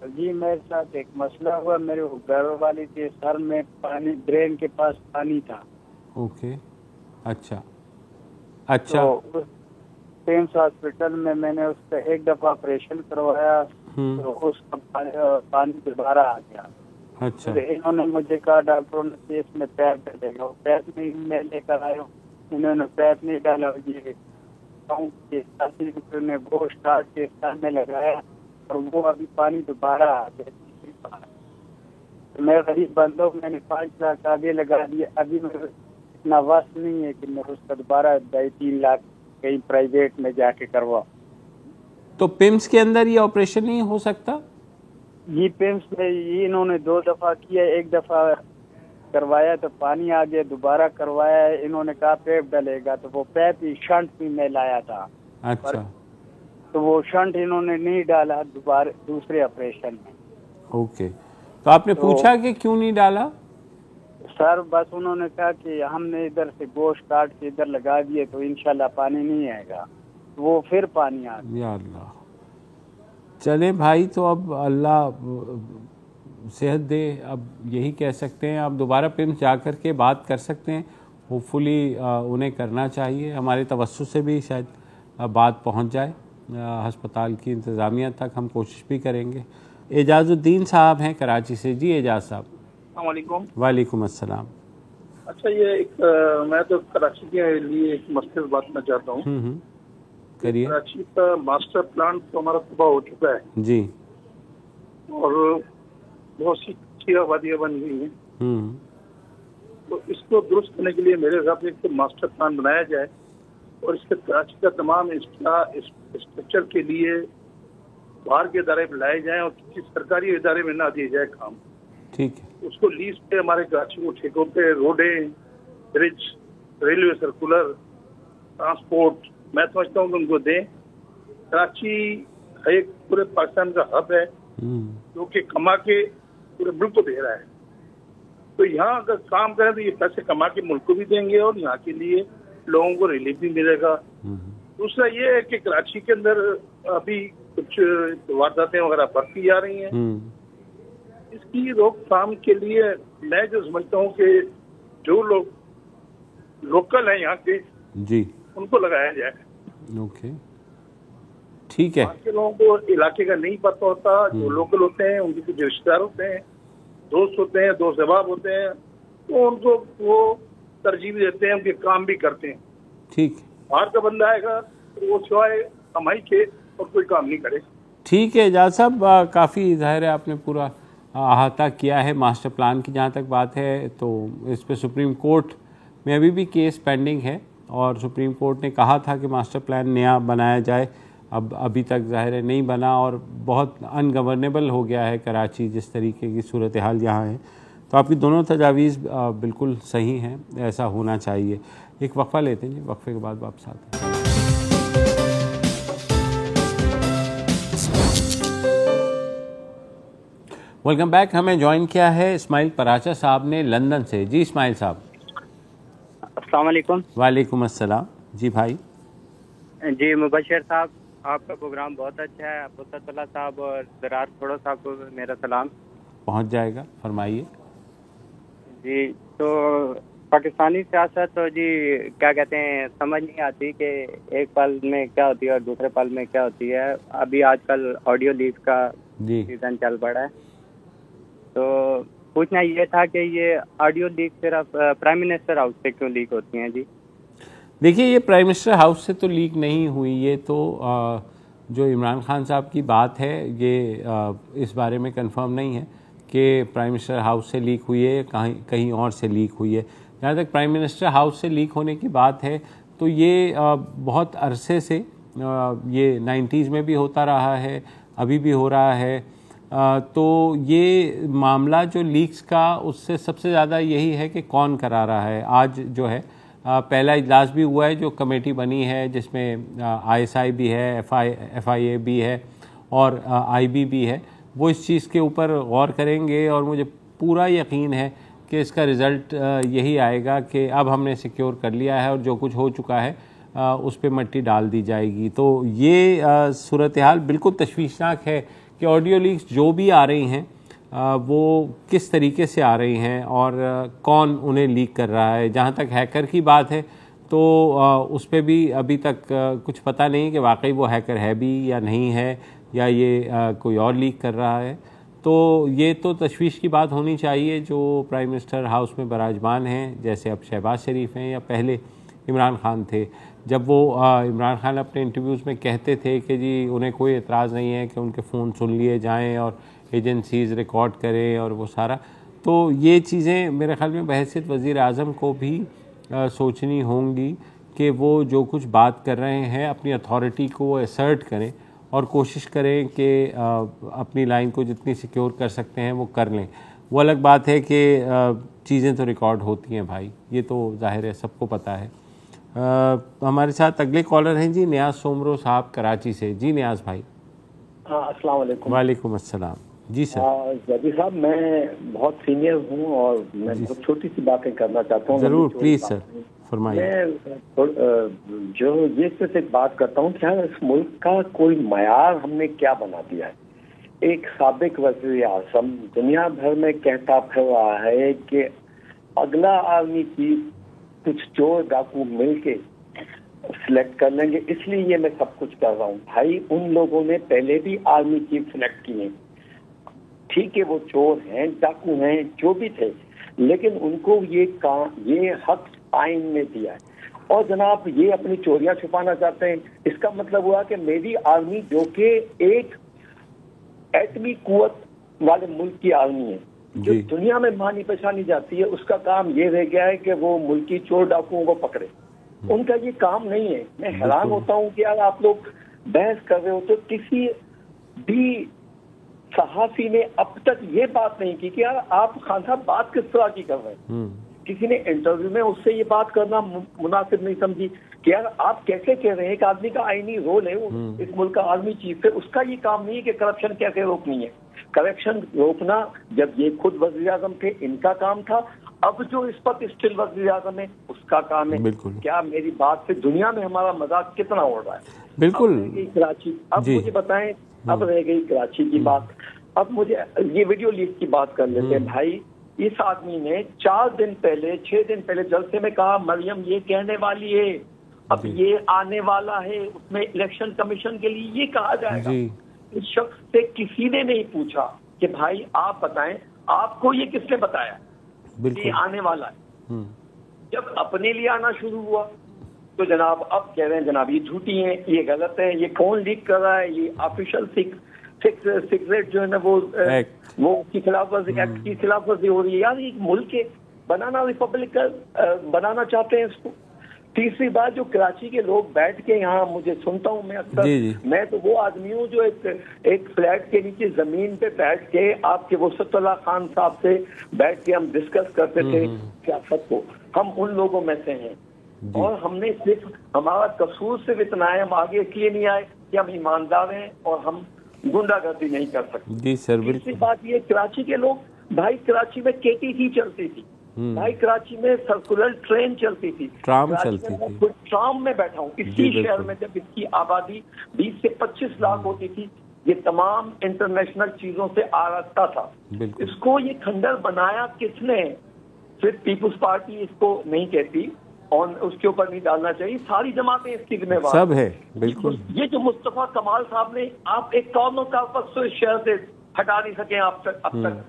जी मेरे साथ एक मसला हुआ, मेरे घर वाली के सर में पानी, ड्रेन के पास पानी था। ओके, अच्छा अच्छा। तो पेम्स हॉस्पिटल में मैंने उसका एक दफा ऑपरेशन करवाया, तो उसका पानी दोबारा आ गया। अच्छा। तो इन्होंने मुझे कहा, डॉक्टरों ने कि इसमें पैप डालेगा, पैप नहीं मैं लेकर आया हूँ, इन्होंने पैप नहीं डाला। ये ने गोश्त काट के सर में लगाया और वो अभी पानी दोबारा आ गया तीसरी बार। तो मैं गरीब बंदों, मैंने 5 लाख आगे लगा दिए, अभी मेरे इतना वस नहीं है कि मैं उसका दोबारा 2-3 लाख कहीं प्राइवेट में जाके करवाऊं। तो पिम्स के अंदर ये ऑपरेशन नहीं हो सकता? ये पिम्स में ये इन्होंने 2 दफा किया, एक दफा करवाया तो पानी आ गया, दोबारा करवाया, इन्होंने कहा पैप डलेगा, तो वो पैप ही शंट भी मैं लाया था। अच्छा। तो वो शंट इन्होंने नहीं डाला दोबारा दूसरे ऑपरेशन में। ओके, तो आपने पूछा कि क्यों नहीं डाला? सर बस उन्होंने कहा कि हमने इधर से गोश्त काट के इधर लगा दिए तो इंशाल्लाह पानी नहीं आएगा, वो फिर पानी आ गया। या अल्लाह, चले भाई, तो अब अल्लाह सेहत दे, अब यही कह सकते हैं। आप दोबारा पिम्स जा कर के बात कर सकते हैं, होपफुली उन्हें करना चाहिए। हमारे तवस्सुस से भी शायद बात पहुंच जाए हस्पताल की इंतज़ामिया तक, हम कोशिश भी करेंगे। एजाजुद्दीन साहब हैं कराची से। जी एजाज साहब। अस्सलामुअलैकुम। वालेकुम अस्सलाम। अच्छा, ये एक मैं तो कराची के लिए एक मसले बात करना चाहता हूँ। करिए। कराची का मास्टर प्लान तो हमारा तबाह हो चुका है जी, और बहुत सी अच्छी आबादियाँ बन गई हैं। तो इसको दुरुस्त करने के लिए मेरे हिसाब से एक मास्टर प्लान बनाया जाए और इसके कराची का तमाम स्ट्रक्चर के लिए बाहर के इदारे में लाए जाएं और किसी सरकारी इदारे में ना दिए जाए काम। ठीक है। उसको लीज पे हमारे कराची को ठेकों पे रोडें, ब्रिज, रेलवे सर्कुलर, ट्रांसपोर्ट, मैं समझता हूँ कि उनको दें। कराची एक पूरे पाकिस्तान का हब है जो कि कमा के पूरे मुल्क को दे रहा है। तो यहाँ अगर काम करें तो ये पैसे कमा के मुल्क को भी देंगे और यहाँ के लिए लोगों को रिलीफ भी मिलेगा। दूसरा ये है कि कराची के अंदर अभी कुछ वारदातें वगैरह बढ़ती जा रही हैं। इसकी रोकथाम के लिए मैं जो समझता हूँ कि जो लोग लोकल हैं यहाँ के जी, उनको लगाया जाए। ओके, ठीक है। के लोगों को इलाके का नहीं पता होता, जो लोकल होते हैं उनके कुछ रिश्तेदार होते हैं, दोस्त होते हैं, दोस्त अहबाब होते हैं, तो उनको वो तरजीह भी देते हैं, उनके काम भी करते हैं। ठीक, बाहर का बंदा आएगा तो वो सिवाय कमाई के और कोई काम नहीं करे। ठीक है एजाज साहब, काफ़ी ज़ाहिर है आपने पूरा अहाता किया है मास्टर प्लान की। जहाँ तक बात है तो इस पे सुप्रीम कोर्ट में अभी भी केस पेंडिंग है और सुप्रीम कोर्ट ने कहा था कि मास्टर प्लान नया बनाया जाए। अब अभी तक ज़ाहिर है नहीं बना और बहुत अनगवर्नेबल हो गया है कराची, जिस तरीके की सूरत हाल यहाँ है। तो आपकी दोनों तजावीज़ बिल्कुल सही हैं, ऐसा होना चाहिए। एक वक्फा लेते हैं जी, वक्फे के बाद वापस आते हैं। Welcome back. हमें ज्वाइन किया है इस्माइल पराचा साहब ने लंदन से। जी इस्माइल साहब। अस्सलाम वालेकुम। वालेकुम अस्सलाम। जी भाई। जी मुबशर साहब, आपका प्रोग्राम बहुत अच्छा है। अब्दुल्ला साहब और दरार खोड़ो साहब को मेरा सलाम। पहुंच जाएगा, फरमाइए। जी, तो पाकिस्तानी सियासत तो जी क्या कहते हैं, समझ नहीं आती कि एक पल में क्या होती है और दूसरे पल में क्या होती है। अभी आजकल ऑडियो लीक का सीजन चल पड़ा है, तो पूछना ये था कि ये ऑडियो लीक सिर्फ प्राइम मिनिस्टर हाउस से क्यों लीक होती हैं? जी देखिए, ये प्राइम मिनिस्टर हाउस से तो लीक नहीं हुई, ये तो जो इमरान खान साहब की बात है ये इस बारे में कंफर्म नहीं है कि प्राइम मिनिस्टर हाउस से लीक हुई है, कहीं और से लीक हुई है। जहाँ तक प्राइम मिनिस्टर हाउस से लीक होने की बात है तो ये बहुत अरसे से ये 90s में भी होता रहा है, अभी भी हो रहा है। तो ये मामला जो लीक्स का, उससे सबसे ज़्यादा यही है कि कौन करा रहा है। आज जो है पहला इजलास भी हुआ है, जो कमेटी बनी है जिसमें ISI भी है, FIA भी है और IB भी है, वो इस चीज़ के ऊपर गौर करेंगे और मुझे पूरा यकीन है कि इसका रिज़ल्ट यही आएगा कि अब हमने सिक्योर कर लिया है और जो कुछ हो चुका है उस पर मिट्टी डाल दी जाएगी। तो ये सूरत हाल बिल्कुल तशवीशनाक है कि ऑडियो लीक्स जो भी आ रही हैं वो किस तरीके से आ रही हैं और कौन उन्हें लीक कर रहा है। जहाँ तक हैकर की बात है तो उस पर भी अभी तक कुछ पता नहीं कि वाकई वो हैकर है भी या नहीं है, या ये कोई और लीक कर रहा है। तो ये तो तशवीश की बात होनी चाहिए जो प्राइम मिनिस्टर हाउस में बराजमान हैं, जैसे अब शहबाज शरीफ हैं या पहले इमरान खान थे। जब वो इमरान खान अपने इंटरव्यूज़ में कहते थे कि जी उन्हें कोई एतराज़ नहीं है कि उनके फ़ोन सुन लिए जाएं और एजेंसीज़ रिकॉर्ड करें और वो सारा, तो ये चीज़ें मेरे ख़्याल में बहैसियत वज़ीर आज़म को भी सोचनी होंगी कि वो जो कुछ बात कर रहे हैं अपनी अथॉरिटी को असर्ट करें और कोशिश करें कि अपनी लाइन को जितनी सिक्योर कर सकते हैं वो कर लें। वो अलग बात है कि चीज़ें तो रिकॉर्ड होती हैं भाई, ये तो जाहिर है, सबको पता है। हमारे साथ अगले कॉलर हैं जी नियाज़ सोमरो साहब कराची से। जी नियाज़ भाई। अस्सलाम वालेकुम। वालेकुम अस्सलाम। जी सर। जदी साहब, मैं बहुत सीनियर हूँ और मैं बहुत छोटी सी बातें करना चाहता हूँ। जरूर, प्लीज सर फरमाइए। मैं जो ये सिर्फ बात करता हूँ, क्या इस मुल्क का कोई मयार हमने क्या बना दिया है। एक साबिक वज़ीर आज़म दुनिया भर में कहता फिर रहा है कि अगला आर्मी चीफ कुछ चोर डाकू मिलके सिलेक्ट कर लेंगे, इसलिए ये मैं सब कुछ कर रहा हूँ। भाई, उन लोगों ने पहले भी आर्मी चीफ सिलेक्ट किए, ठीक है, वो चोर हैं, डाकू हैं, जो भी थे, लेकिन उनको ये हक आइन में दिया है। और जनाब, ये अपनी चोरियां छुपाना चाहते हैं। इसका मतलब हुआ कि मेरी आर्मी, जो कि एक एटमी कुव्वत वाले मुल्क की आर्मी है, जो दुनिया में मानी पहचानी जाती है, उसका काम ये रह गया है कि वो मुल्की चोर डाकुओं को पकड़े। उनका ये काम नहीं है। मैं हैरान होता हूँ कि यार आप लोग बहस कर रहे हो तो किसी भी सहाफी ने अब तक ये बात नहीं की कि यार आप खान साहब बात किस तरह की कर रहे हैं। किसी ने इंटरव्यू में उससे ये बात करना मुनासिब नहीं समझी कि यार आप कैसे कह रहे हैं। एक आदमी का आईनी रोल है, वो इस मुल्क का आर्मी चीफ है, उसका ये काम नहीं है कि करप्शन कैसे रोकनी है। करप्शन रोकना जब ये खुद वज़ीर आज़म थे, इनका काम था। अब जो इस वक्त स्टिल वज़ीर आज़म है, उसका काम है। क्या मेरी बात से दुनिया में हमारा मजाक कितना उड़ रहा है। बिल्कुल। कराची, अब मुझे बताएं, अब रह गई कराची की बात। अब मुझे ये वीडियो लीक की बात कर लेते हैं। भाई, इस आदमी ने 4 दिन पहले 6 दिन पहले जलसे में कहा मरियम ये कहने वाली है, अब ये आने वाला है, उसमें इलेक्शन कमीशन के लिए ये कहा जाएगा। इस शख्स से किसी ने नहीं पूछा कि भाई आप बताएं, आपको ये किसने बताया कि आने वाला है। जब अपने लिए आना शुरू हुआ तो जनाब अब कह रहे हैं जनाब ये झूठी है, ये गलत है, ये कौन लीक कर रहा है, ये ऑफिशियल सीक्रेट जो है ना वो उसकी खिलाफ वर्जी, एक्ट की खिलाफ वर्जी हो रही है। यार, एक मुल्क के बनाना रिपब्लिक बनाना चाहते हैं इसको। तीसरी बात, जो कराची के लोग बैठ के यहाँ मुझे सुनता हूँ मैं अक्सर, मैं तो वो आदमी हूँ जो एक फ्लैट के नीचे जमीन पे बैठ के आपके वसतुल्लाह खान साहब से बैठ के हम डिस्कस करते थे सियासत को। हम उन लोगों में से हैं और हमने सिर्फ हमारा कसूर सिर्फ इतना है, हम आगे इसलिए नहीं आए कि हम ईमानदार हैं और हम गुंडागर्दी नहीं कर सकते। जी सर। तीसरी बात ये, कराची के लोग, भाई कराची में केटीसी चलती थी, भाई कराची में सर्कुलर ट्रेन चलती थी, ट्राम चलती थी। ट्राम में बैठा हूँ इसी शहर में, जब इसकी आबादी 20 से 25 लाख होती थी। ये तमाम इंटरनेशनल चीजों से आरास्ता था। इसको ये खंडर बनाया किसने? सिर्फ पीपुल्स पार्टी इसको नहीं कहती और उसके ऊपर नहीं डालना चाहिए, सारी जमातें इसकी जिम्मेवार सब है। बिल्कुल। ये जो मुस्तफा कमाल साहब ने, आप एक कौनो ताकत से इस शहर से हटा नहीं सके अब तक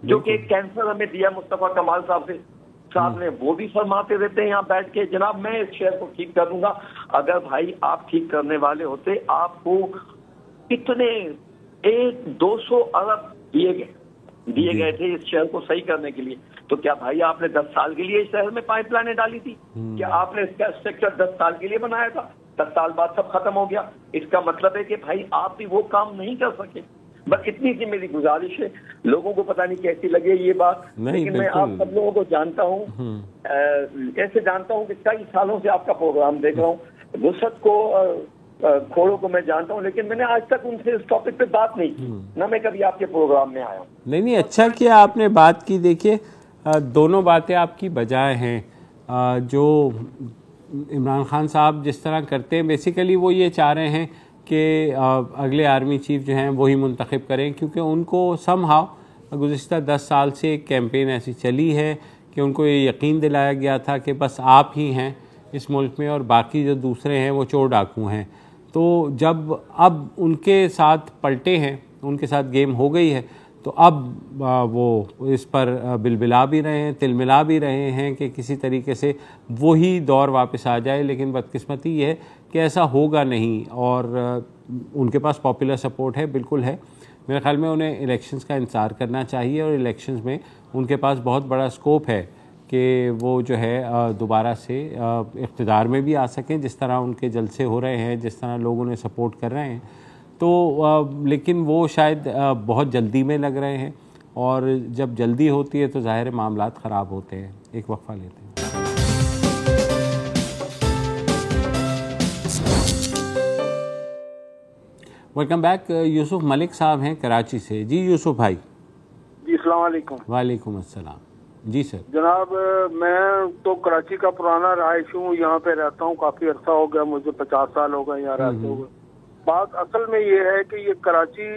जो कि कैंसर हमें दिया मुस्तफा कमाल साहब ने, वो भी फरमाते रहते हैं यहाँ बैठ के, जनाब मैं इस शहर को ठीक कर दूंगा। अगर भाई आप ठीक करने वाले होते, आपको कितने 200 अरब दिए गए थे इस शहर को सही करने के लिए। तो क्या भाई आपने 10 साल के लिए इस शहर में पाइपलाइनें डाली थी? क्या आपने इसका स्ट्रक्चर 10 साल के लिए बनाया था? 10 साल बाद सब खत्म हो गया। इसका मतलब है कि भाई आप भी वो काम नहीं कर सके। बस इतनी सी मेरी गुजारिश है। लोगों को पता नहीं कैसी लगे ये बात, लेकिन मैं आप सब लोगों को जानता हूँ, ऐसे जानता हूँ कि कई सालों से आपका प्रोग्राम देख रहा हूँ। वुसअत को खोड़ों को मैं जानता हूँ, लेकिन मैंने आज तक उनसे इस टॉपिक पे बात नहीं की, ना मैं कभी आपके प्रोग्राम में आया हूँ। नहीं, अच्छा किया आपने बात की। देखिए, दोनों बातें आपकी बजाय हैं। जो इमरान खान साहब जिस तरह करते हैं, बेसिकली वो ये चाह रहे हैं कि अगले आर्मी चीफ जो हैं वही मुंतखब करें, क्योंकि उनको समहाउ गुज़िश्ता 10 साल से एक कैंपेन ऐसी चली है कि उनको ये यकीन दिलाया गया था कि बस आप ही हैं इस मुल्क में और बाकी जो दूसरे हैं वो चोर डाकू हैं। तो जब अब उनके साथ पलटे हैं, उनके साथ गेम हो गई है, तो अब वो इस पर बिलबिला भी रहे हैं, तिलमिला भी रहे हैं कि किसी तरीके से वही दौर वापस आ जाए। लेकिन बदकिस्मती ये है कि ऐसा होगा नहीं, और उनके पास पॉपुलर सपोर्ट है, बिल्कुल है। मेरे ख्याल में उन्हें इलेक्शंस का इंतज़ार करना चाहिए और इलेक्शंस में उनके पास बहुत बड़ा स्कोप है कि वो जो है दोबारा से इक़्तिदार में भी आ सकें, जिस तरह उनके जलसे हो रहे हैं, जिस तरह लोग उन्हें सपोर्ट कर रहे हैं। तो लेकिन वो शायद बहुत जल्दी में लग रहे हैं, और जब जल्दी होती है तो ज़ाहिर मामलात ख़राब होते हैं। एक वक्फा लेते हैं। Welcome back. यूसुफ मलिक साहब हैं कराची से। जी यूसुफ भाई। जी अस्सलाम वालेकुम। वालेकुम अस्सलाम। जी सर। जनाब मैं तो कराची का पुराना रहायशी हूँ, यहाँ पे रहता हूँ, काफी अरसा हो गया मुझे, 50 साल हो गए यहाँ रहते हुए। बात असल में ये है कि ये कराची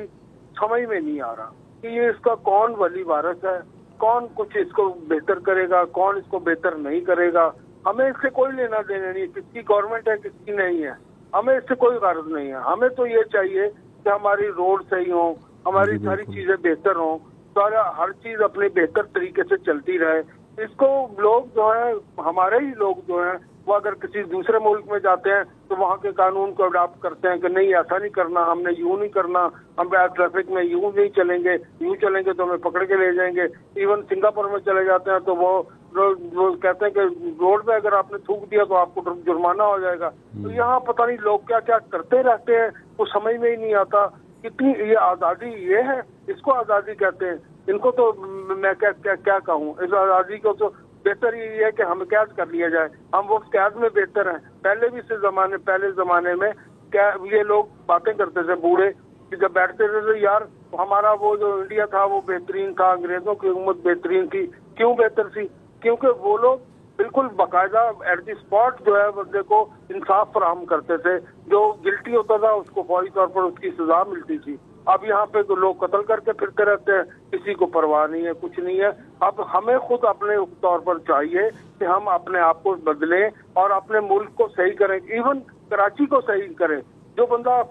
समझ में नहीं आ रहा कि ये इसका कौन वली वारिस है, कौन कुछ इसको बेहतर करेगा, कौन इसको बेहतर नहीं करेगा। हमें इससे कोई लेना देना नहीं, किसकी गवर्नमेंट है किसकी नहीं है, हमें इससे कोई गर्ज नहीं है। हमें तो ये चाहिए कि हमारी रोड सही हो, हमारी सारी चीजें बेहतर हो, सारा हर चीज अपने बेहतर तरीके से चलती रहे। इसको लोग जो है, हमारे ही लोग जो है, वो अगर किसी दूसरे मुल्क में जाते हैं तो वहाँ के कानून को अडॉप्ट करते हैं कि नहीं ऐसा नहीं करना, हमने यूं नहीं करना, हम ट्रैफिक में यूं नहीं चलेंगे, यूं चलेंगे तो हमें पकड़ के ले जाएंगे। इवन सिंगापुर में चले जाते हैं तो वो कहते हैं कि रोड पे अगर आपने थूक दिया तो आपको जुर्माना हो जाएगा। तो यहाँ पता नहीं लोग क्या क्या करते रहते हैं, वो समझ में ही नहीं आता। कितनी ये आज़ादी ये है, इसको आज़ादी कहते हैं। इनको तो मैं क्या कहूँ, इस आज़ादी को तो बेहतर ये है कि हम कैद कर लिया जाए, हम वो कैद में बेहतर हैं। पहले भी पहले जमाने में क्या ये लोग बातें करते थे बूढ़े कि जब बैठते थे तो यार हमारा वो जो इंडिया था वो बेहतरीन था, अंग्रेजों की हुकूमत बेहतरीन थी। क्यों बेहतर थी? क्योंकि वो लोग बिल्कुल बाकायदा एट द स्पॉट जो है बंदे को इंसाफ फराहम करते थे। जो गिल्टी होता था उसको फौरी तौर पर उसकी सजा मिलती थी। अब यहाँ पे तो लोग कत्ल करके फिरते रहते हैं, किसी को परवाह नहीं है, कुछ नहीं है। अब हमें खुद अपने तौर पर चाहिए कि हम अपने आप को बदलें और अपने मुल्क को सही करें, इवन कराची को सही करें। जो बंदा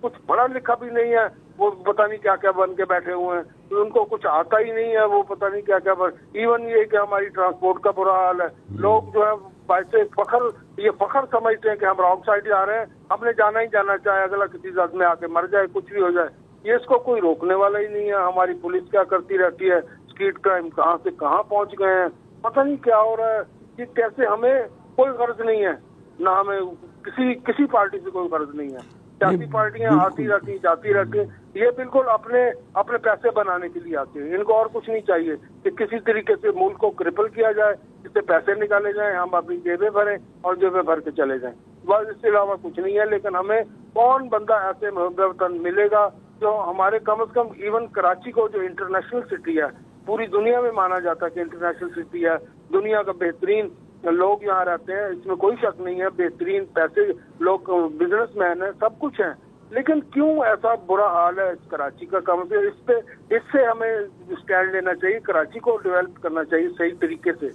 कुछ पढ़ा लिखा भी नहीं है वो पता नहीं क्या क्या बन के बैठे हुए हैं, तो उनको कुछ आता ही नहीं है, वो पता नहीं क्या क्या इवन ये कि हमारी ट्रांसपोर्ट का बुरा हाल है। लोग जो है वैसे ये फखर समझते हैं कि हम रॉन्ग साइड जा रहे हैं, हमने जाना ही जाना, चाहे अगला किसी जात में आके मर जाए, कुछ भी हो जाए, ये इसको कोई रोकने वाला ही नहीं है। हमारी पुलिस क्या करती रहती है, स्ट्रीट क्राइम कहाँ से कहाँ पहुंच गए हैं, पता नहीं क्या हो रहा है कि कैसे। हमें कोई गर्ज नहीं है, ना हमें किसी पार्टी से कोई गर्ज नहीं है। सियासी पार्टियां आती रहती जाती रहती, ये बिल्कुल अपने पैसे बनाने के लिए आते हैं। इनको और कुछ नहीं चाहिए कि किसी तरीके से मुल्क को क्रिपल किया जाए, इससे पैसे निकाले जाएं, हम अपनी जेबें भरें और जेबें भर के चले जाएं, बस इसके अलावा कुछ नहीं है। लेकिन हमें कौन बंदा ऐसे वतन मिलेगा जो हमारे कम से कम इवन कराची को जो इंटरनेशनल सिटी है, पूरी दुनिया में माना जाता है कि इंटरनेशनल सिटी है, दुनिया का बेहतरीन लोग यहाँ रहते हैं, इसमें कोई शक नहीं है, बेहतरीन पैसे लोग, बिजनेसमैन है, सब कुछ है। लेकिन क्यों ऐसा बुरा हाल है इस कराची का? कम से इससे हमें स्टैंड लेना चाहिए, कराची को डेवलप करना चाहिए सही तरीके से।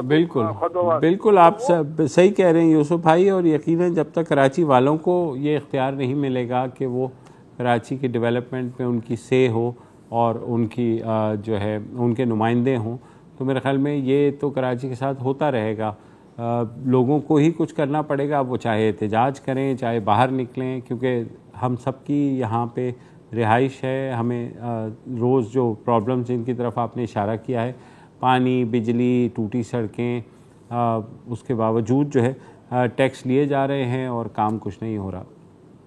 बिल्कुल आप सही कह रहे हैं यूसुफ भाई। और यकीनन जब तक कराची वालों को ये इख्तियार नहीं मिलेगा कि वो कराची के डेवलपमेंट में उनकी से हो और उनकी जो है उनके नुमाइंदे हों, तो मेरे ख्याल में ये तो कराची के साथ होता रहेगा। लोगों को ही कुछ करना पड़ेगा, वो चाहे एहतजाज करें, चाहे बाहर निकलें, क्योंकि हम सबकी यहाँ पे रिहाइश है। हमें रोज़ जो प्रॉब्लम्स जिनकी तरफ आपने इशारा किया है, पानी, बिजली, टूटी सड़कें, उसके बावजूद जो है टैक्स लिए जा रहे हैं और काम कुछ नहीं हो रहा।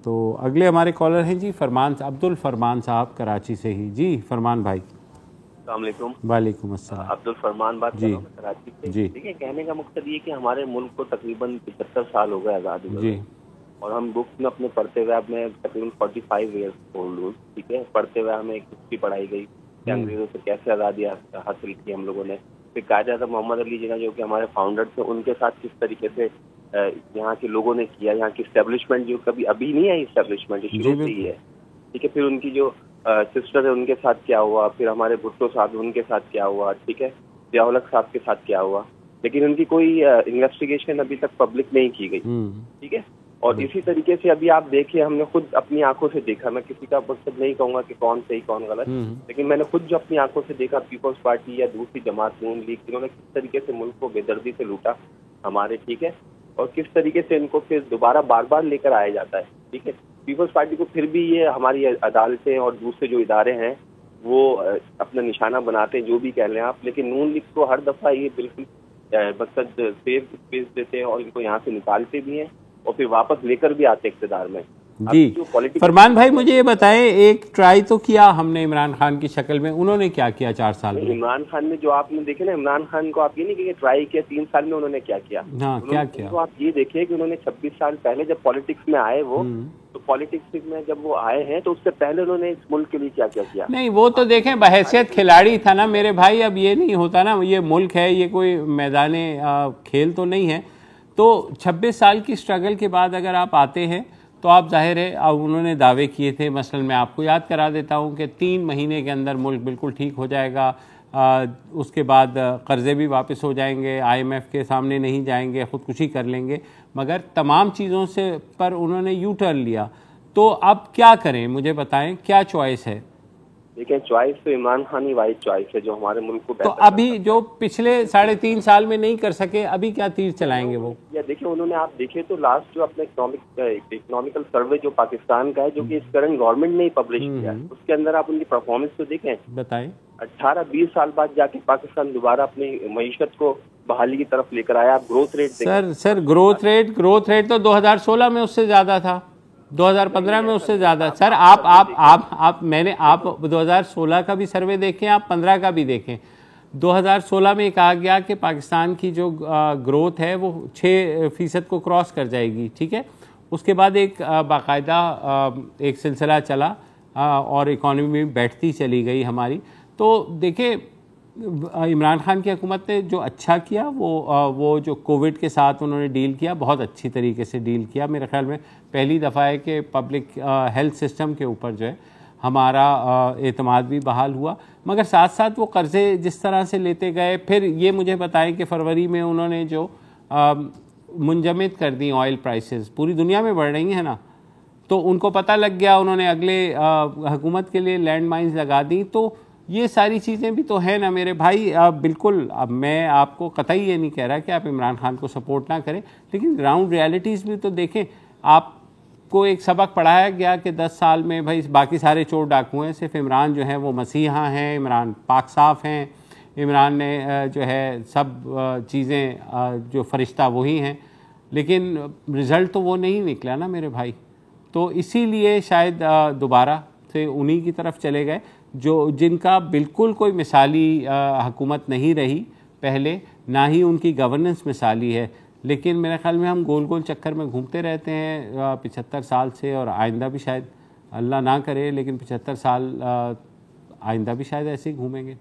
तो अगले हमारे कॉलर हैं जी अब्दुल फरमान साहब कराची से ही। जी फरमान भाई। वालेकुम अस्सलाम। अब्दुल फरमान बात कर रहा हूँ कराची से। जी। ठीक है, कहने का मकसद ये कि हमारे मुल्क को तकरीबन 75 साल हो गए आज़ादी में, और हम बुक्स में अपने पढ़ते हुए अपने तकरीबन 45 ईयर्स ओल्ड हूँ। ठीक है, पढ़ते हुए हमें एक हिस्ट्री पढ़ाई गई कि अंग्रेजों से कैसे आज़ादी हासिल की हम लोगों ने। फिर कायद-ए-आज़म मोहम्मद अली जिन्ना जो कि हमारे फाउंडर थे, उनके साथ किस तरीके से यहाँ के लोगों ने किया, यहाँ की इस्टेब्लिशमेंट जो कभी अभी नहीं आई, इस्टेब्लिशमेंट शुरू से ही है। ठीक है, फिर उनकी जो सिस्टर है उनके साथ क्या हुआ, फिर हमारे भुट्टो साहब उनके साथ क्या हुआ, ठीक है, ज़िया-उल-हक साहब के साथ क्या हुआ, लेकिन उनकी कोई इन्वेस्टिगेशन अभी तक पब्लिक नहीं की गई। ठीक है, और इसी तरीके से अभी आप देखिए, हमने खुद अपनी आंखों से देखा, मैं किसी का मकसद नहीं कहूँगा कि कौन सही कौन गलत, लेकिन मैंने खुद जो अपनी आंखों से देखा, पीपल्स पार्टी या दूसरी जमात नून लीग, जिन्होंने किस तरीके से मुल्क को बेदर्दी से लूटा हमारे, ठीक है, और किस तरीके से इनको फिर दोबारा बार बार लेकर आया जाता है। ठीक है, पीपल्स पार्टी को फिर भी ये हमारी अदालतें और दूसरे जो इदारे हैं वो अपना निशाना बनाते हैं, जो भी कह लें आप, लेकिन नून लीग को हर दफ़ा ये बिल्कुल मकसद सेफ स्पेस देते हैं और इनको यहाँ से निकालते भी हैं और फिर वापस लेकर भी आते इक़्तिदार में। जी। फरमान भाई मुझे ये बताएं, एक ट्राई तो किया हमने इमरान खान की शक्ल में, उन्होंने क्या किया 4 साल में? इमरान खान ने जो आपने देखे ना, इमरान खान को आप ये नहीं कि ट्राई किया, 3 साल में उन्होंने क्या किया। हाँ, क्या किया? तो आप ये देखिए कि उन्होंने 26 साल पहले जब पॉलिटिक्स में आए वो, तो पॉलिटिक्स में जब वो आए हैं तो उससे पहले उन्होंने इस मुल्क के लिए क्या क्या किया। नहीं, वो तो देखें बहैसियत खिलाड़ी था ना मेरे भाई। अब ये नहीं होता ना, ये मुल्क है, ये कोई मैदाने खेल तो नहीं है। तो 26 साल की स्ट्रगल के बाद अगर आप आते हैं तो आप जाहिर है, अब उन्होंने दावे किए थे, मसलन मैं आपको याद करा देता हूं कि 3 महीने के अंदर मुल्क बिल्कुल ठीक हो जाएगा, उसके बाद कर्ज़े भी वापस हो जाएंगे, IMF के सामने नहीं जाएंगे, ख़ुदकुशी कर लेंगे। मगर तमाम चीज़ों से पर उन्होंने यू टर्न लिया। तो अब क्या करें, मुझे बताएं क्या चॉइस है? देखिए, चॉइस तो इमरान खान ही वाइज चॉइस है जो हमारे मुल्क को तो अभी जो पिछले 3.5 साल में नहीं कर सके, अभी क्या तीर चलाएंगे वो? या देखिए, उन्होंने आप देखे तो लास्ट जो अपने इकोनॉमिकल सर्वे जो पाकिस्तान का है, जो कि इस करंट गवर्नमेंट ने ही पब्लिश किया है, उसके अंदर आप उनकी परफॉर्मेंस तो देखें। बताएं। 18-20 साल बाद जाके पाकिस्तान दोबारा अपनी मईशत को बहाली की तरफ लेकर आया। आप growth rate sir growth rate तो 2016 में उससे ज्यादा था, 2015 में उससे ज्यादा। सर आप 2016 का भी सर्वे देखें, आप 15 का भी देखें। 2016 में कहा गया कि पाकिस्तान की जो ग्रोथ है वो 6% को क्रॉस कर जाएगी, ठीक है। उसके बाद एक बाकायदा एक सिलसिला चला और इकॉनमी बैठती चली गई हमारी। तो देखिए, इमरान खान की हुकूमत ने जो अच्छा किया वो जो कोविड के साथ उन्होंने डील किया, बहुत अच्छी तरीके से डील किया। मेरे ख्याल में पहली दफ़ा है कि पब्लिक हेल्थ सिस्टम के ऊपर जो है हमारा एतमाद भी बहाल हुआ। मगर साथ साथ वो कर्ज़े जिस तरह से लेते गए, फिर ये मुझे बताएं कि फरवरी में उन्होंने जो मुंजमद कर दी ऑयल प्राइसेस, पूरी दुनिया में बढ़ रही हैं ना, तो उनको पता लग गया, उन्होंने अगले हुकूमत के लिए लैंड माइन्स लगा दी। तो ये सारी चीज़ें भी तो है ना मेरे भाई। बिल्कुल, अब मैं आपको कतई ये नहीं कह रहा कि आप इमरान खान को सपोर्ट ना करें, लेकिन ग्राउंड रियलिटीज़ भी तो देखें। आपको एक सबक पढ़ाया गया कि 10 साल में भाई बाकी सारे चोर डाकू हैं, सिर्फ इमरान जो है वो मसीहा हैं, इमरान पाक साफ़ हैं, इमरान ने जो है सब चीज़ें जो फरिश्ता वही हैं। लेकिन रिज़ल्ट तो वो नहीं निकला ना मेरे भाई। तो इसीलिए शायद दोबारा से उन्हीं की तरफ चले गए जिनका बिल्कुल कोई मिसाली हुकूमत नहीं रही पहले, ना ही उनकी गवर्नेंस मिसाली है। लेकिन मेरे ख्याल में हम गोल गोल चक्कर में घूमते रहते हैं 75 साल से, और आइंदा भी शायद अल्लाह ना करे, लेकिन 75 साल आइंदा भी शायद ऐसे ही घूमेंगे।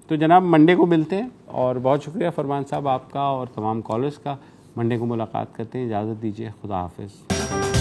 तो जनाब मंडे को मिलते हैं, और बहुत शुक्रिया फरमान साहब आपका और तमाम कॉलर्स का। मंडे को मुलाकात करते हैं, इजाज़त दीजिए, खुदा हाफिज़।